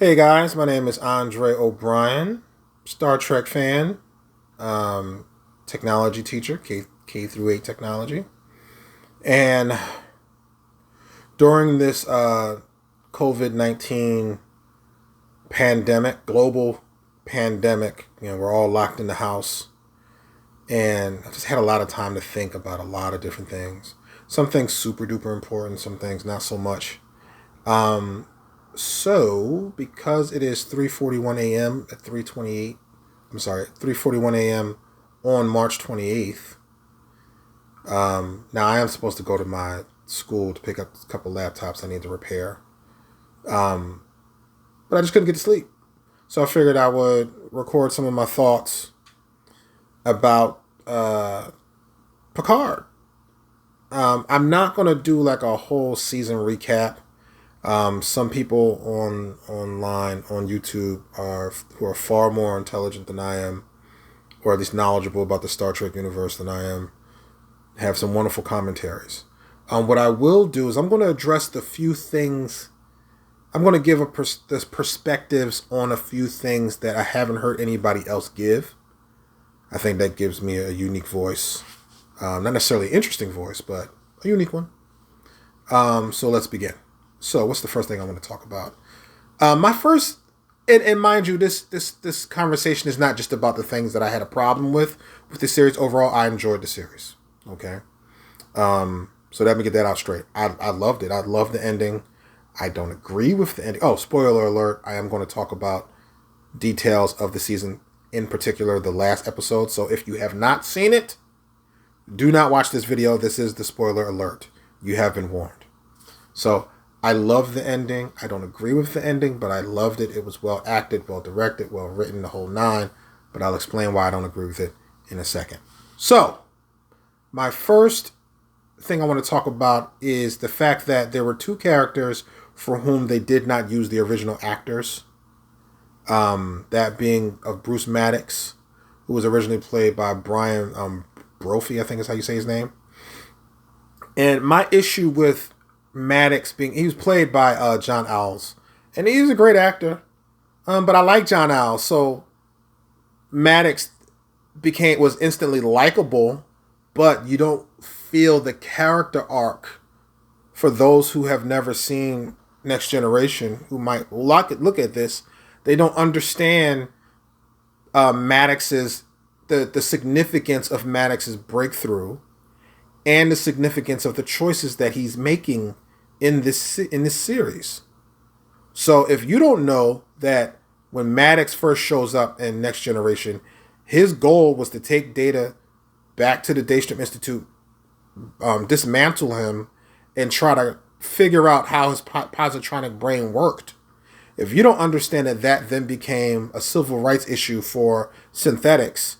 Hey guys, my name is Andre O'Brien, Star Trek fan, um, technology teacher, K through 8 technology. And during this COVID-19 pandemic, global pandemic, we're all locked in the house. And I just had a lot of time to think about a lot of different things. Some things super duper important, some things not so much. Um, because it is 3:41 a.m. at 3:28, I'm sorry, 3:41 a.m. on March 28th. Now I am supposed to go to my school to pick up a couple laptops I need to repair. Um, but I just couldn't get to sleep. So I figured I would record some of my thoughts about Picard. I'm not going to do like a whole season recap. Some people online on YouTube who are far more intelligent than I am, or at least knowledgeable about the Star Trek universe than I am, have some wonderful commentaries. What I will do is I'm going to address the few things. I'm going to give this perspectives on a few things that I haven't heard anybody else give. I think that gives me a unique voice, not necessarily an interesting voice, but a unique one. So let's begin. So, what's the first thing I want to talk about? My first, and mind you, this conversation is not just about the things that I had a problem with the series. Overall, I enjoyed the series. Okay, so let me get that out straight. I loved it. I loved the ending. I don't agree with the ending. Oh, spoiler alert! I am going to talk about details of the season, in particular the last episode. So, if you have not seen it, do not watch this video. This is the spoiler alert. You have been warned. So. I love the ending. I don't agree with the ending, but I loved it. It was well acted, well directed, well written, the whole nine. But I'll explain why I don't agree with it in a second. So, my first thing I want to talk about is the fact that there were two characters for whom they did not use the original actors. That being of Bruce Maddox, who was originally played by Brian Brophy, I think is how you say his name. And my issue with Maddox he was played by John Owls, and he's a great actor. But I like John Owls, so Maddox was instantly likable, but you don't feel the character arc for those who have never seen Next Generation, who might look at this. They don't understand Maddox's the significance of Maddox's breakthrough and the significance of the choices that he's making in this series. So if you don't know that when Maddox first shows up in Next Generation, his goal was to take Data back to the Daystrom Institute, dismantle him, and try to figure out how his positronic brain worked. If you don't understand that then became a civil rights issue for synthetics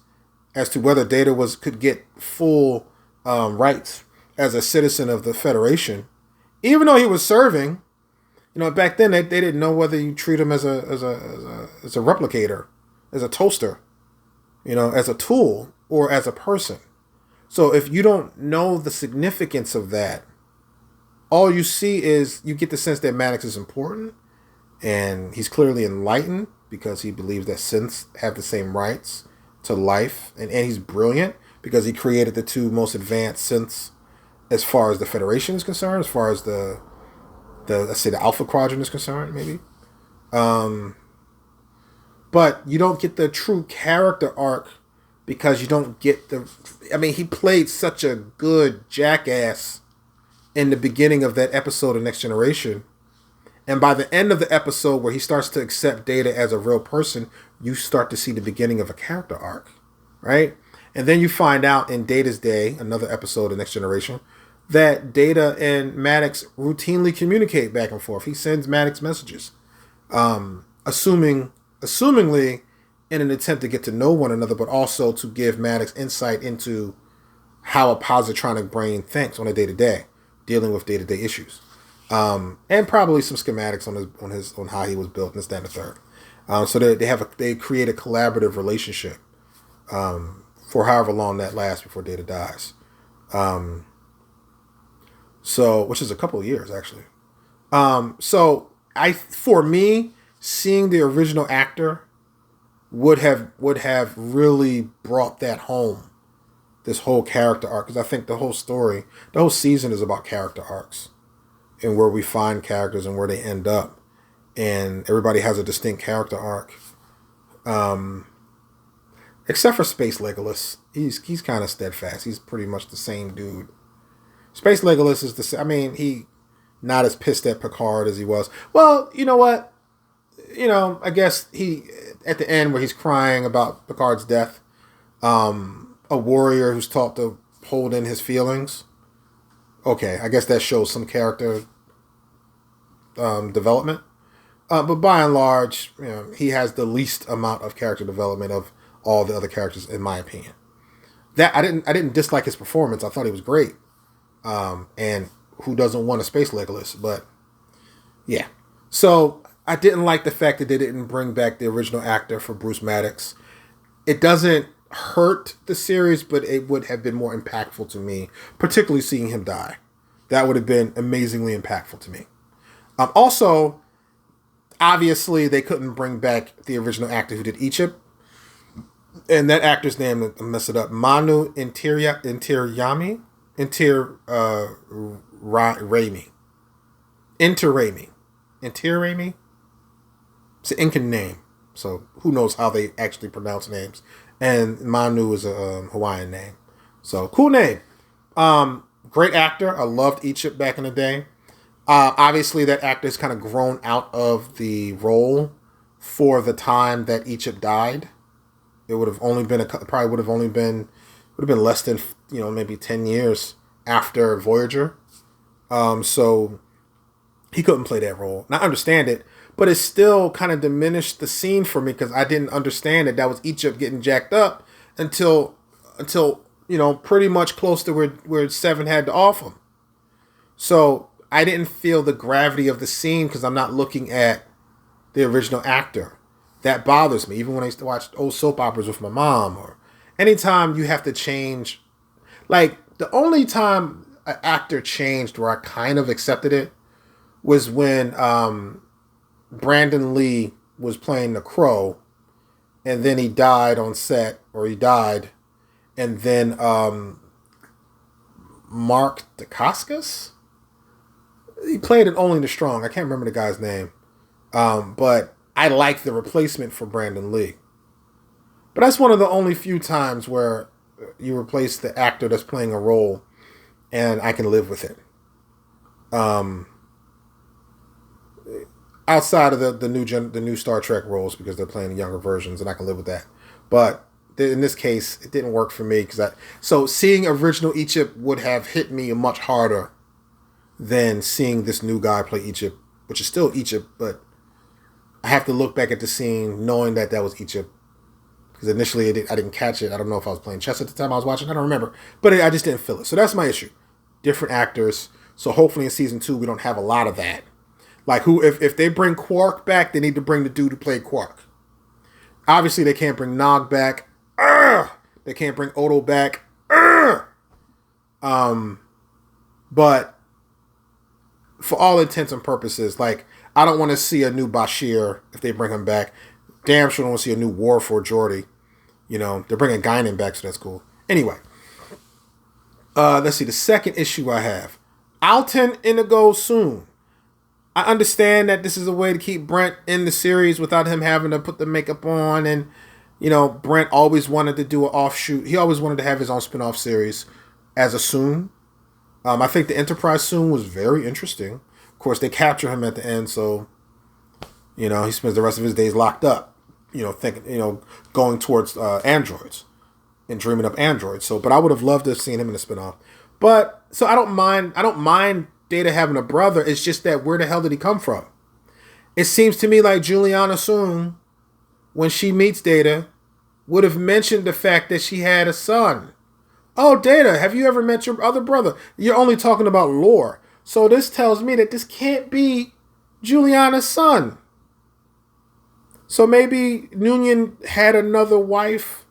as to whether Data could get full rights as a citizen of the Federation, even though he was serving. Back then they didn't know whether you treat him as a replicator, as a toaster, as a tool or as a person. So if you don't know the significance of that, all you see is you get the sense that Maddox is important, and he's clearly enlightened because he believes that synths have the same rights to life, and he's brilliant because he created the two most advanced synths as far as the Federation is concerned, as far as the let's say the Alpha Quadrant is concerned, maybe. But you don't get the true character arc because you don't get he played such a good jackass in the beginning of that episode of Next Generation. And by the end of the episode where he starts to accept Data as a real person, you start to see the beginning of a character arc, right? And then you find out in Data's Day, another episode of Next Generation, that Data and Maddox routinely communicate back and forth. He sends Maddox messages, assumingly in an attempt to get to know one another, but also to give Maddox insight into how a positronic brain thinks on a day-to-day, dealing with day-to-day issues, and probably some schematics on how he was built and this, that, and the third. So they create a collaborative relationship for however long that lasts before Data dies. So, which is a couple of years actually. For me, seeing the original actor would have really brought that home. This whole character arc, because I think the whole story, the whole season is about character arcs and where we find characters and where they end up, and everybody has a distinct character arc. Except for Space Legolas, he's kind of steadfast. He's pretty much the same dude. Space Legolas is the same. I mean, he not as pissed at Picard as he was. Well, you know what? I guess he at the end where he's crying about Picard's death. A warrior who's taught to hold in his feelings. Okay, I guess that shows some character development. But by and large, he has the least amount of character development of all the other characters, in my opinion. That I didn't dislike his performance. I thought he was great. And who doesn't want a Space Legolas? But yeah. So I didn't like the fact that they didn't bring back the original actor for Bruce Maddox. It doesn't hurt the series, but it would have been more impactful to me, particularly seeing him die. That would have been amazingly impactful to me. Also, obviously, they couldn't bring back the original actor who did Egypt. And that actor's name, I mess it up, Manu Intiraymi? Intiraymi? It's an Incan name, so who knows how they actually pronounce names. And Manu is a Hawaiian name. So, cool name. Great actor. I loved Egypt back in the day. Obviously, that actor has kind of grown out of the role for the time that Egypt died. It would have only been less than maybe 10 years after Voyager. So he couldn't play that role. And I understand it, but it still kind of diminished the scene for me because I didn't understand that was Egypt getting jacked up until pretty much close to where Seven had to off him. So I didn't feel the gravity of the scene because I'm not looking at the original actor. That bothers me, even when I used to watch old soap operas with my mom, or anytime you have to change. Like, the only time an actor changed where I kind of accepted it was when Brandon Lee was playing the Crow, and then he died on set, and then Mark Dacascos? He played it Only the Strong. I can't remember the guy's name. But I like the replacement for Brandon Lee. But that's one of the only few times where you replace the actor that's playing a role and I can live with it. Outside of the new Star Trek roles, because they're playing the younger versions and I can live with that. But in this case, it didn't work for me so seeing original Egypt would have hit me much harder than seeing this new guy play Egypt, which is still Egypt, but I have to look back at the scene knowing that was Egypt. Because initially I didn't catch it. I don't know if I was playing chess at the time I was watching. I don't remember. But I just didn't feel it. So that's my issue. Different actors. So hopefully in season 2 we don't have a lot of that. Like if they bring Quark back, they need to bring the dude who played Quark. Obviously they can't bring Nog back. They can't bring Odo back. But for all intents and purposes, like, I don't want to see a new Bashir if they bring him back. Damn sure don't want to see a new War for Geordi. They're bringing Guinan back, so that's cool. Anyway, let's see. The second issue I have. Alton Inigo soon. I understand that this is a way to keep Brent in the series without him having to put the makeup on. And, Brent always wanted to do an offshoot. He always wanted to have his own spin-off series as a Soon. I think the Enterprise Soon was very interesting. Of course, they capture him at the end, so, he spends the rest of his days locked up, thinking, going towards androids and dreaming up androids. So, but I would have loved to have seen him in the spinoff. But, so I don't mind Data having a brother. It's just that where the hell did he come from? It seems to me like Juliana Soon, when she meets Data, would have mentioned the fact that she had a son. Oh, Data, have you ever met your other brother? You're only talking about lore. So this tells me that this can't be Juliana's son. So maybe Noonien had another wife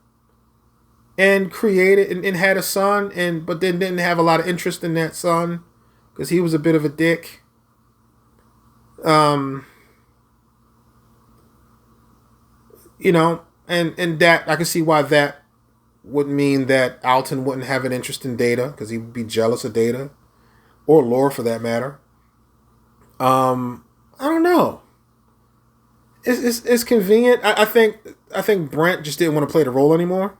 and created and had a son, but then didn't have a lot of interest in that son because he was a bit of a dick. And that I can see why that would mean that Alton wouldn't have an interest in Data because he would be jealous of Data or Lore for that matter. I don't know. It's convenient. I think Brent just didn't want to play the role anymore.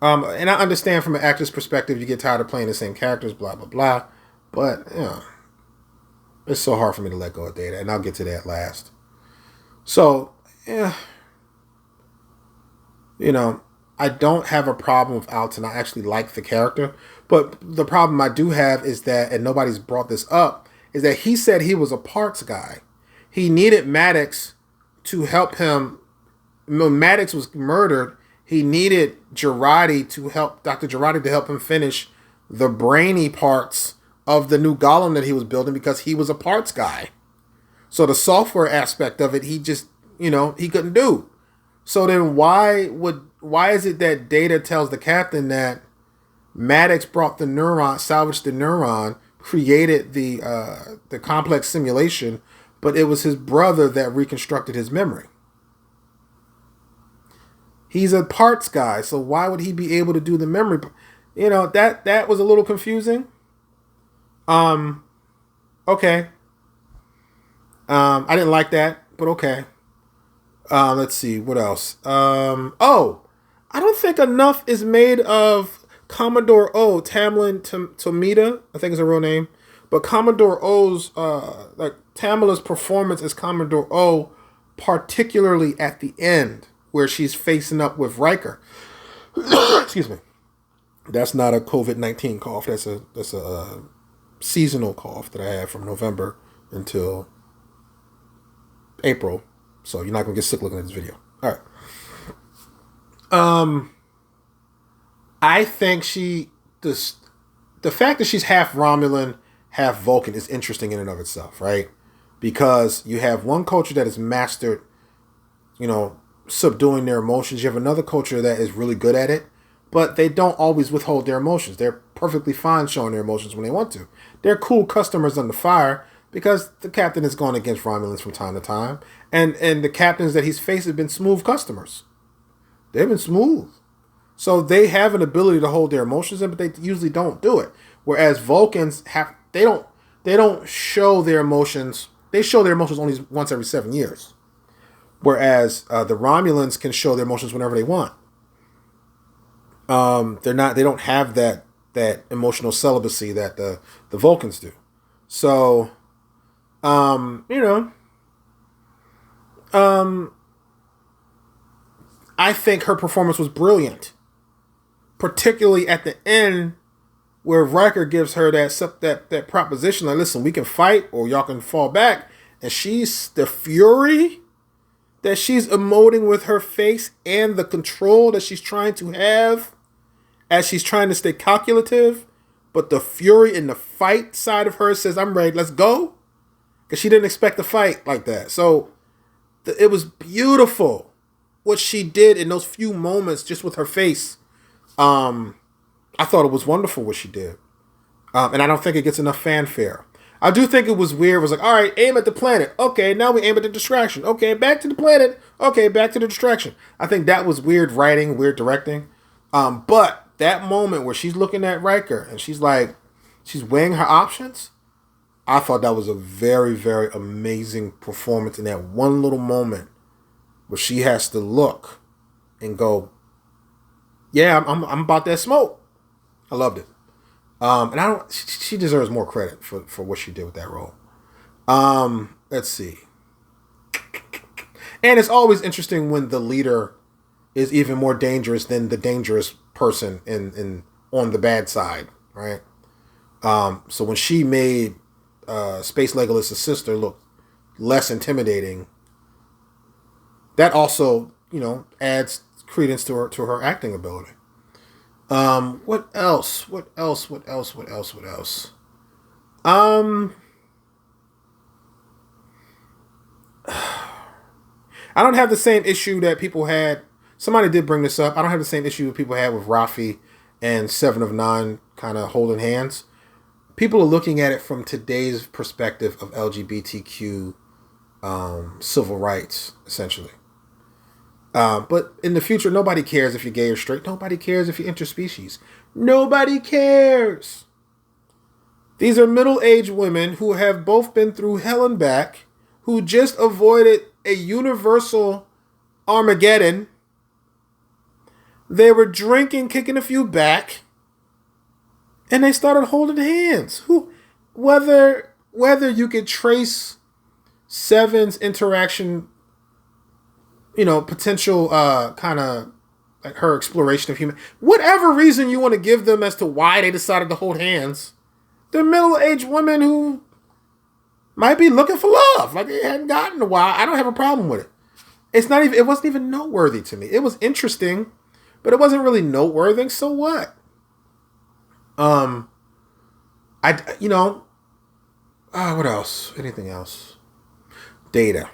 And I understand from an actor's perspective, you get tired of playing the same characters, blah blah blah. But it's so hard for me to let go of Data, and I'll get to that last. So yeah, I don't have a problem with Alton. I actually like the character, but the problem I do have is that, and nobody's brought this up, is that he said he was a parts guy. He needed Maddox to help him. When Maddox was murdered, he needed Girardi to help Dr. Girardi to help him finish the brainy parts of the new golem that he was building because he was a parts guy. So the software aspect of it, he just, he couldn't do. So then why is it that Data tells the captain that Maddox brought the neuron, salvaged the neuron, created the complex simulation, but it was his brother that reconstructed his memory? He's a parts guy, so why would he be able to do the memory? That was a little confusing. Okay. I didn't like that, but okay. Let's see, what else? I don't think enough is made of Commodore O, Tamlin Tomita, I think is her real name. But Commodore O's, Tamila's performance as Commodore O, particularly at the end, where she's facing up with Riker. Excuse me. That's not a COVID-19 cough. That's a seasonal cough that I had from November until April. So you're not going to get sick looking at this video. All right. I think the fact that she's half Romulan, half Vulcan is interesting in and of itself, right? Because you have one culture that has mastered, subduing their emotions. You have another culture that is really good at it, but they don't always withhold their emotions. They're perfectly fine showing their emotions when they want to. They're cool customers under fire because the captain has gone against Romulans from time to time, and the captains that he's faced have been smooth customers. They've been smooth. So they have an ability to hold their emotions in, but they usually don't do it. Whereas Vulcans they don't show their emotions. They show their emotions only once every 7 years. Whereas the Romulans can show their emotions whenever they want. They don't have that emotional celibacy that the Vulcans do. So, I think her performance was brilliant, particularly at the end where Riker gives her that proposition, like, listen, we can fight or y'all can fall back, and she's the fury that she's emoting with her face and the control that she's trying to have as she's trying to stay calculative, but the fury in the fight side of her says, I'm ready, let's go. Because she didn't expect to fight like that. So it was beautiful what she did in those few moments just with her face. I thought it was wonderful what she did. And I don't think it gets enough fanfare. I do think it was weird. It was like, all right, aim at the planet. Okay, now we aim at the distraction. Okay, back to the planet. Okay, back to the distraction. I think that was weird writing, weird directing. But that moment where she's looking at Riker and she's weighing her options, I thought that was a very, very amazing performance in that one little moment where she has to look and go, yeah, I'm about that smoke. I loved it. And she deserves more credit for what she did with that role. Let's see. And it's always interesting when the leader is even more dangerous than the dangerous person in on the bad side, right? So when she made Space Legolas' sister look less intimidating, that also, adds credence to her acting ability. What else? I don't have the same issue that people had. Somebody did bring this up. I don't have the same issue that people had with Rafi and Seven of Nine kind of holding hands. People are looking at it from today's perspective of LGBTQ civil rights, essentially. But in the future, nobody cares if you're gay or straight. Nobody cares if you're interspecies. Nobody cares. These are middle-aged women who have both been through hell and back, who just avoided a universal Armageddon. They were drinking, kicking a few back, and they started holding hands. Whether you could trace Seven's interaction, potential kind of like her exploration of human, whatever reason you want to give them as to why they decided to hold hands, they're middle-aged women who might be looking for love, like they hadn't gotten in a while. I don't have a problem with it. It wasn't even noteworthy to me. It was interesting, but it wasn't really noteworthy. So what? What else? Anything else? Data.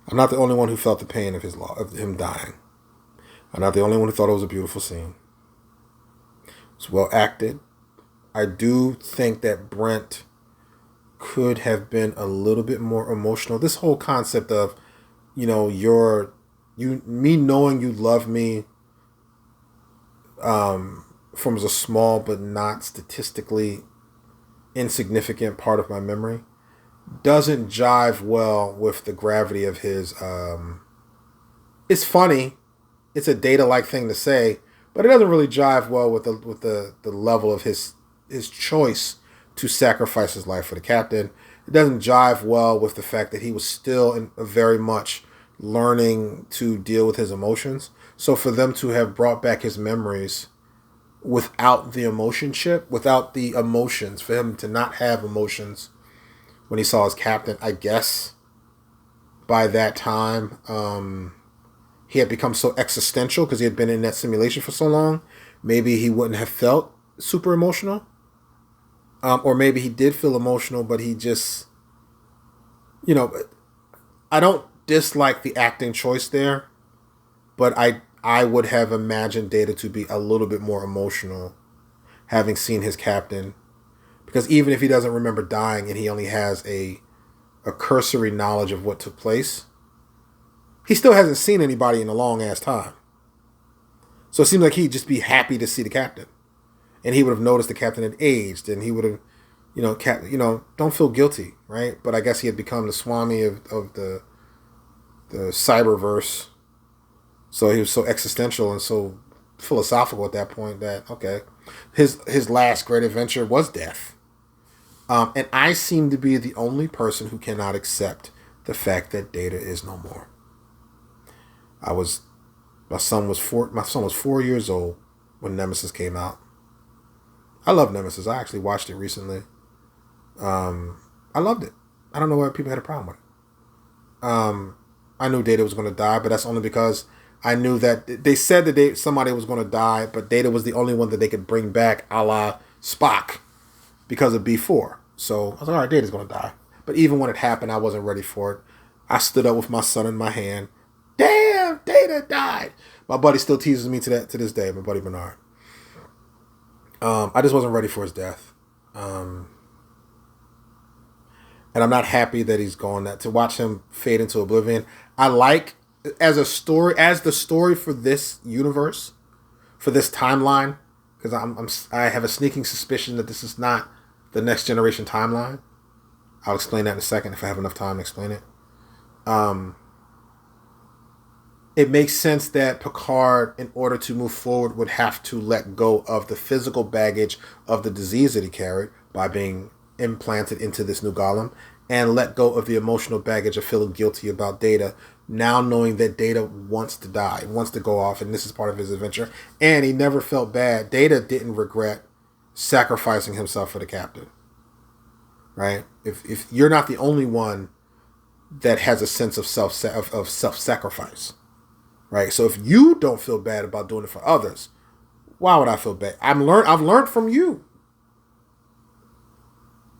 I'm not the only one who felt the pain of him dying. I'm not the only one who thought it was a beautiful scene. It's well acted. I do think that Brent could have been a little bit more emotional. This whole concept of, me knowing you love me, from a small but not statistically insignificant part of my memory, doesn't jive well with the gravity of his. It's funny, it's a Data-like thing to say, but it doesn't really jive well with the level of his choice to sacrifice his life for the captain. It doesn't jive well with the fact that he was still very much learning to deal with his emotions. So for them to have brought back his memories without the without the emotions, for him to not have emotions when he saw his captain, I guess by that time he had become so existential because he had been in that simulation for so long. Maybe he wouldn't have felt super emotional. Or maybe he did feel emotional, but he just, I don't dislike the acting choice there, but I would have imagined Data to be a little bit more emotional having seen his captain. Because even if he doesn't remember dying and he only has a cursory knowledge of what took place, he still hasn't seen anybody in a long ass time. So it seems like he'd just be happy to see the captain. And he would have noticed the captain had aged, and he would have, don't feel guilty, right? But I guess he had become the Swami of the cyberverse. So he was so existential and so philosophical at that point that, okay, his last great adventure was death. And I seem to be the only person who cannot accept the fact that Data is no more. My son was 4 years old when Nemesis came out. I love Nemesis. I actually watched it recently. I loved it. I don't know why people had a problem with it. I knew Data was going to die, but that's only because I knew that they said that somebody was going to die, but Data was the only one that they could bring back, a la Spock, because of B4. So I was like, all right, Data's going to die. But even when it happened, I wasn't ready for it. I stood up with my son in my hand. Damn, Data died. My buddy still teases me to this day, my buddy Bernard. I just wasn't ready for his death. And I'm not happy that he's gone. To watch him fade into oblivion, I like as the story for this universe, for this timeline, because I have a sneaking suspicion that this is not the Next Generation timeline. I'll explain that in a second if I have enough time to explain it. It makes sense that Picard, in order to move forward, would have to let go of the physical baggage of the disease that he carried by being implanted into this new golem, and let go of the emotional baggage of feeling guilty about Data, now knowing that Data wants to die, wants to go off, and this is part of his adventure. And he never felt bad. Data didn't regret sacrificing himself for the captain. Right? If you're not the only one that has a sense of self-sacrifice. Right? So if you don't feel bad about doing it for others, why would I feel bad? I've learned from you.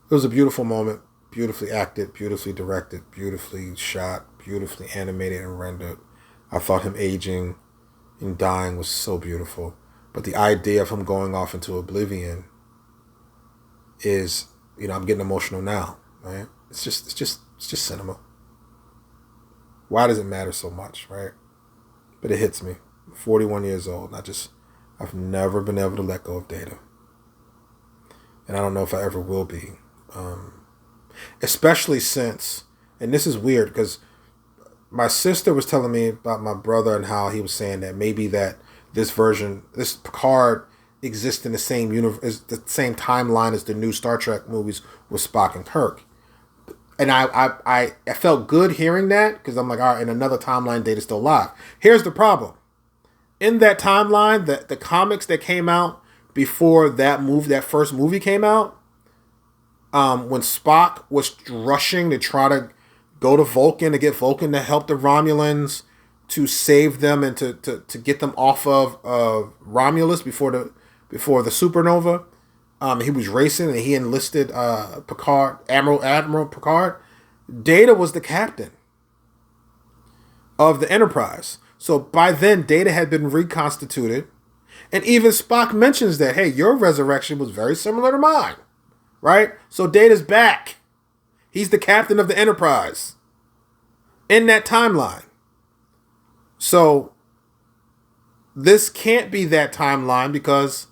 It was a beautiful moment, beautifully acted, beautifully directed, beautifully shot, beautifully animated and rendered. I thought him aging and dying was so beautiful. But the idea of him going off into oblivion is, I'm getting emotional now, right? It's just cinema. Why does it matter so much, right? But it hits me. 41 years old. I've never been able to let go of Data. And I don't know if I ever will be. Especially since, and this is weird because my sister was telling me about my brother and how he was saying that maybe that this Picard exists in the same universe, the same timeline as the new Star Trek movies with Spock and Kirk. And I felt good hearing that because I'm like, all right, in another timeline, Data's still alive. Here's the problem. In that timeline, the comics that came out before that first movie came out, when Spock was rushing to try to go to Vulcan to get Vulcan to help the Romulans to save them and to get them off of Romulus before the supernova. He was racing and he enlisted Picard, Admiral Picard. Data was the captain of the Enterprise. So by then, Data had been reconstituted. And even Spock mentions that, hey, your resurrection was very similar to mine. Right? So Data's back. He's the captain of the Enterprise in that timeline. So this can't be that timeline because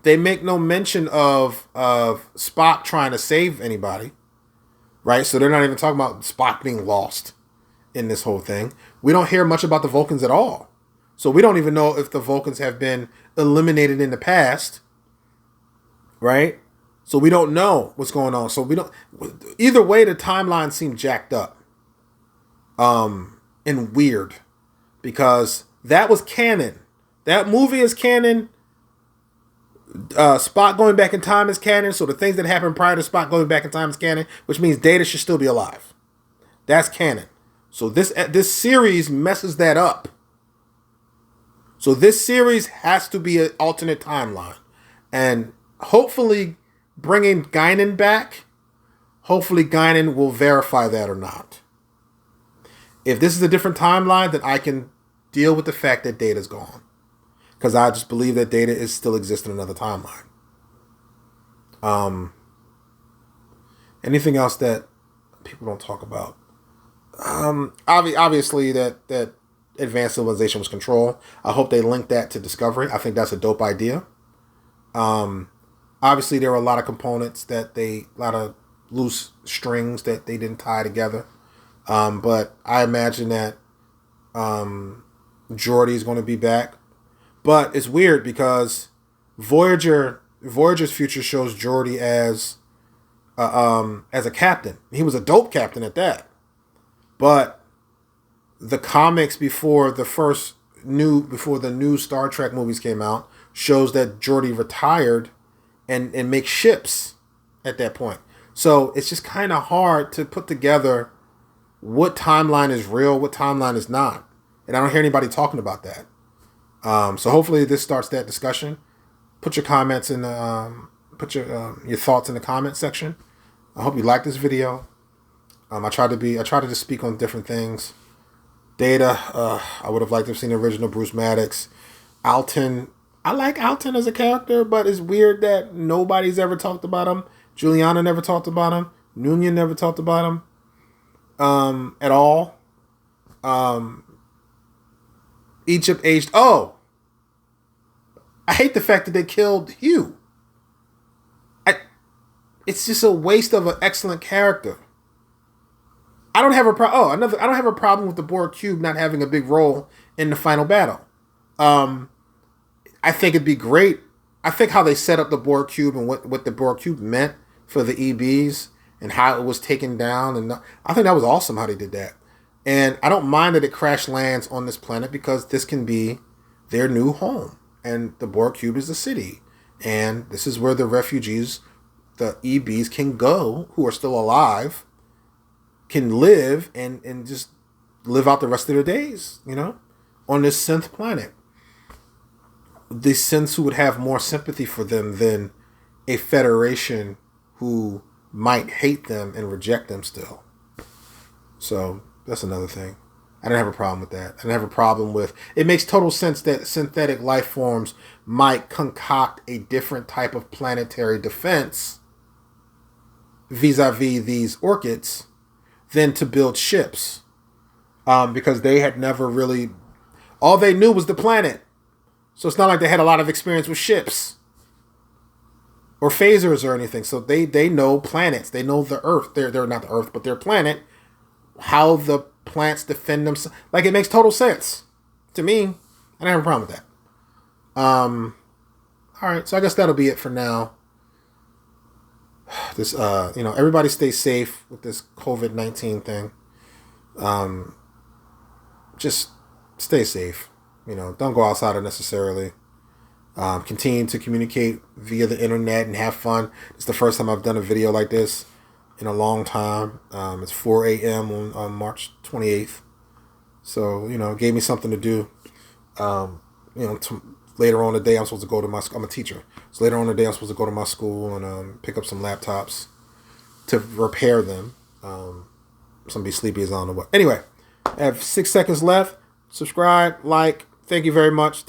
they make no mention of Spock trying to save anybody, right? So they're not even talking about Spock being lost in this whole thing. We don't hear much about the Vulcans at all. So we don't even know if the Vulcans have been eliminated in the past, right? So we don't know what's going on. So we don't. Either way, the timeline seemed jacked up, and weird, because that was canon. That movie is canon. Spock going back in time is canon. So the things that happened prior to Spock going back in time is canon, which means Data should still be alive. That's canon. So this series messes that up. So this series has to be an alternate timeline, and hopefully bringing Guinan back. Hopefully Guinan will verify that or not. If this is a different timeline, then I can deal with the fact that Data's gone. Because I just believe that Data is still exists in another timeline. Anything else that people don't talk about? Obviously that advanced civilization was control. I hope they link that to Discovery. I think that's a dope idea. Obviously there were a lot of components a lot of loose strings that they didn't tie together. But I imagine that Geordi is going to be back. But it's weird because Voyager's future shows Geordi as a captain. He was a dope captain at that. But the comics before the new Star Trek movies came out shows that Geordi retired and makes ships at that point. So it's just kind of hard to put together what timeline is real, what timeline is not. And I don't hear anybody talking about that. So hopefully this starts that discussion. Put your comments in put your thoughts in the comment section. I hope you like this video. I try to just speak on different things. Data, I would have liked to have seen the original Bruce Maddox. Alton, I like Alton as a character, but it's weird that nobody's ever talked about him. Juliana never talked about him. Noonien never talked about him at all. Egypt aged. Oh, I hate the fact that they killed Hugh. It's just a waste of an excellent character. I don't have a I don't have a problem with the Borg cube not having a big role in the final battle. I think it'd be great. I think how they set up the Borg cube and what the Borg cube meant for the EBs and how it was taken down, and I think that was awesome how they did that. And I don't mind that it crash lands on this planet because this can be their new home. And the Borg cube is the city. And this is where the refugees, the EBs, can go, who are still alive, can live and just live out the rest of their days, on this synth planet. The synths who would have more sympathy for them than a federation who might hate them and reject them still. So that's another thing. I didn't have a problem with that. I didn't have a problem with... It makes total sense that synthetic life forms might concoct a different type of planetary defense vis-a-vis these orchids than to build ships, because they had never really. All they knew was the planet, so it's not like they had a lot of experience with ships or phasers or anything. So they know planets. They know the Earth. They're not the Earth, but their planet. How the plants defend themselves. Like, it makes total sense to me. I don't have a problem with that. All right, so I guess that'll be it for now. This, everybody stay safe with this COVID-19 thing. Just stay safe. Don't go outside unnecessarily. Continue to communicate via the internet and have fun. It's the first time I've done a video like this in a long time. It's 4 a.m. on March 28th. So, it gave me something to do. Later on in the day, I'm supposed to go to I'm a teacher. So later on in the day, I'm supposed to go to my school and pick up some laptops to repair them. I'm going to be sleepy as I don't know what. Anyway, I have 6 seconds left. Subscribe, like. Thank you very much.